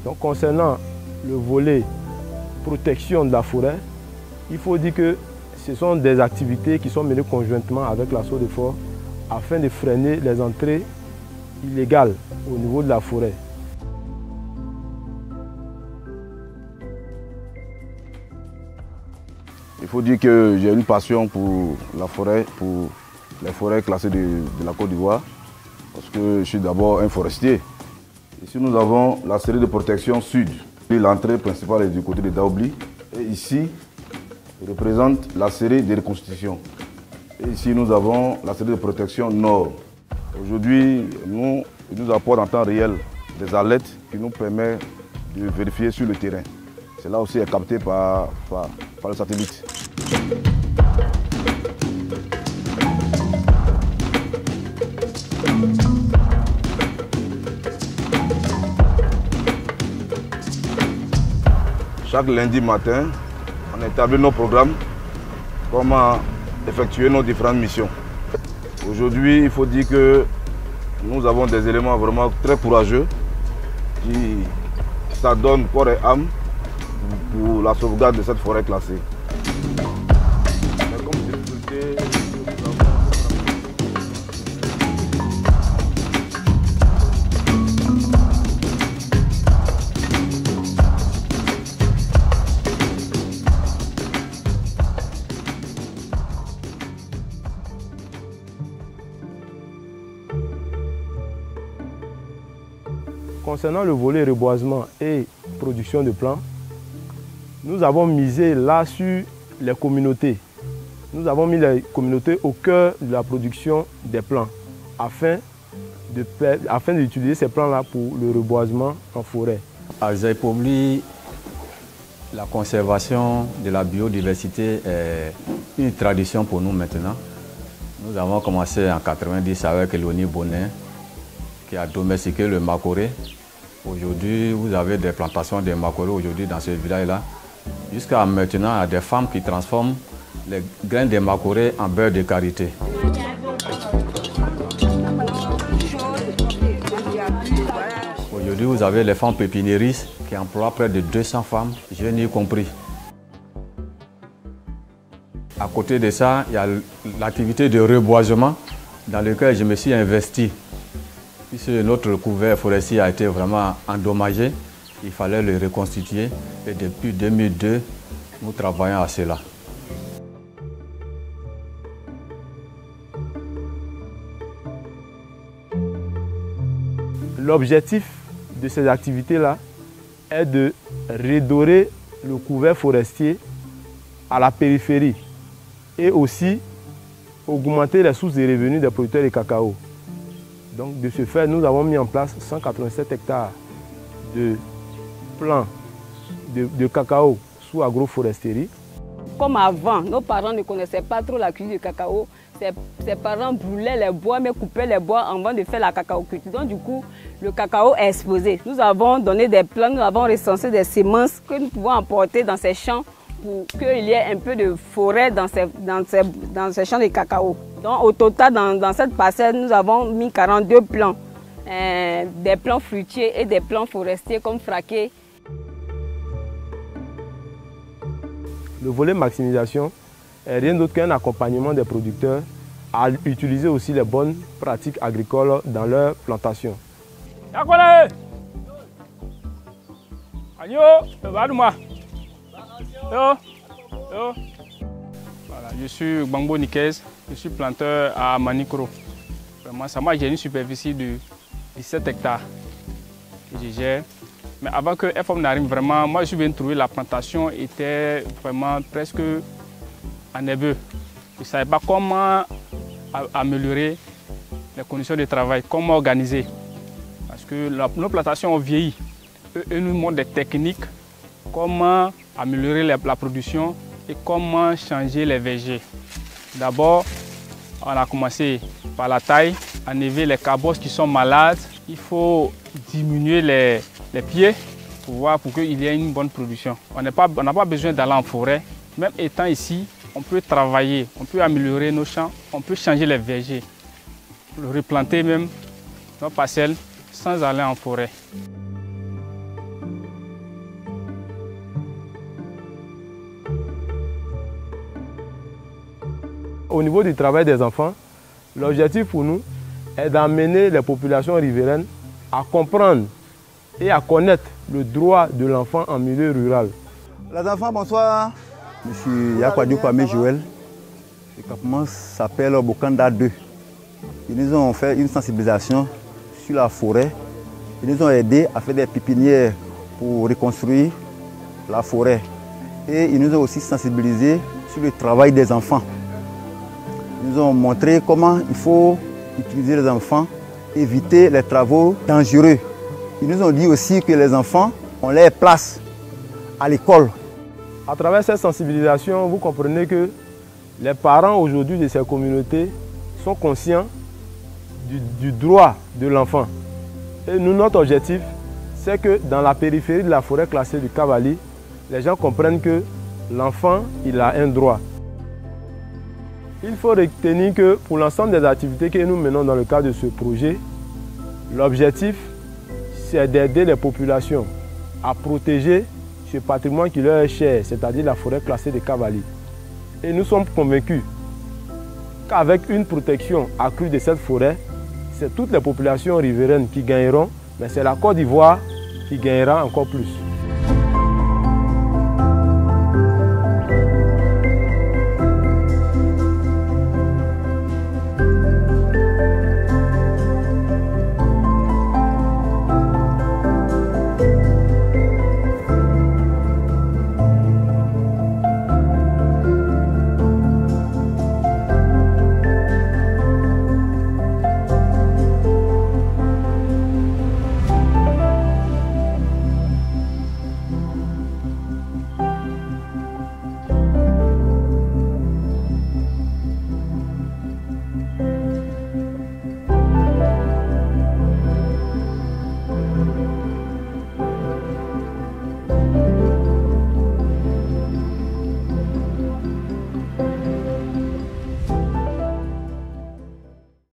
Donc concernant le volet protection de la forêt, il faut dire que ce sont des activités qui sont menées conjointement avec la SODEFOR afin de freiner les entrées illégales au niveau de la forêt. Il faut dire que j'ai une passion pour la forêt, pour les forêts classées de la Côte d'Ivoire, parce que je suis d'abord un forestier. Ici, nous avons la série de protection sud. L'entrée principale est du côté de Daoubli. Et ici, représente la série de reconstitution. Et ici, nous avons la série de protection nord. Aujourd'hui, il nous apporte en temps réel des alertes qui nous permettent de vérifier sur le terrain. Cela aussi est capté par le satellite. Chaque lundi matin, on établit nos programmes, comment effectuer nos différentes missions. Aujourd'hui, il faut dire que nous avons des éléments vraiment très courageux qui s'adonnent corps et âme pour la sauvegarde de cette forêt classée. Concernant le volet reboisement et production de plants, nous avons misé là sur les communautés. Nous avons mis les communautés au cœur de la production des plants afin d'utiliser ces plants-là pour le reboisement en forêt. À Zaïpoubli, la conservation de la biodiversité est une tradition pour nous maintenant. Nous avons commencé en 1990 avec Léonie Bonnet qui a domestiqué le macoré. Aujourd'hui, vous avez des plantations de macoré aujourd'hui dans ce village-là. Jusqu'à maintenant, il y a des femmes qui transforment les graines de macoré en beurre de karité. Aujourd'hui, vous avez les femmes pépiniéristes qui emploient près de 200 femmes, jeunes y compris. À côté de ça, il y a l'activité de reboisement dans laquelle je me suis investi. Puisque notre couvert forestier a été vraiment endommagé, il fallait le reconstituer et depuis 2002, nous travaillons à cela. L'objectif de ces activités-là est de redorer le couvert forestier à la périphérie et aussi augmenter les sources de revenus des producteurs de cacao. Donc de ce fait, nous avons mis en place 187 hectares de plants de cacao sous agroforesterie. Comme avant, nos parents ne connaissaient pas trop la culture du cacao. Ses parents brûlaient les bois, mais coupaient les bois avant de faire la cacao-culture. Donc du coup, le cacao est exposé. Nous avons donné des plants, nous avons recensé des semences que nous pouvons emporter dans ces champs pour qu'il y ait un peu de forêt dans ces champs de cacao. Donc au total, dans cette parcelle, nous avons mis 42 plants, des plants fruitiers et des plants forestiers comme fraqué. Le volet maximisation est rien d'autre qu'un accompagnement des producteurs à utiliser aussi les bonnes pratiques agricoles dans leur plantation. Voilà, je suis Gbangbo Nikez, je suis planteur à Manikoro. Vraiment, ça m'a j'ai une superficie de 17 hectares que je gère. Mais avant que FOM n'arrive vraiment, moi je suis venu trouver la plantation était vraiment presque ennebeuse. Je ne savais pas comment améliorer les conditions de travail, comment organiser. Parce que nos plantations ont vieilli. Eux nous montrent des techniques, comment améliorer la production et comment changer les vergers. D'abord, on a commencé par la taille, enlever les cabosses qui sont malades. Il faut diminuer les pieds pour qu'il y ait une bonne production. On n'a pas besoin d'aller en forêt. Même étant ici, on peut travailler, on peut améliorer nos champs, on peut changer les vergers, replanter même nos parcelles sans aller en forêt. au niveau du travail des enfants, l'objectif pour nous est d'amener les populations riveraines à comprendre et à connaître le droit de l'enfant en milieu rural. Les enfants, bonsoir. Je suis Yakwadou Kwame Joël. Le campement s'appelle Bokanda 2. Ils nous ont fait une sensibilisation sur la forêt. Ils nous ont aidés à faire des pépinières pour reconstruire la forêt. Et ils nous ont aussi sensibilisés sur le travail des enfants. Ils nous ont montré comment il faut utiliser les enfants, éviter les travaux dangereux. Ils nous ont dit aussi que les enfants, on les place à l'école. À travers cette sensibilisation, vous comprenez que les parents aujourd'hui de ces communautés sont conscients du droit de l'enfant. Et nous, notre objectif, c'est que dans la périphérie de la forêt classée du Cavali, les gens comprennent que l'enfant, il a un droit. Il faut retenir que pour l'ensemble des activités que nous menons dans le cadre de ce projet, l'objectif, c'est d'aider les populations à protéger ce patrimoine qui leur est cher, c'est-à-dire la forêt classée de Cavali. Et nous sommes convaincus qu'avec une protection accrue de cette forêt, c'est toutes les populations riveraines qui gagneront, mais c'est la Côte d'Ivoire qui gagnera encore plus.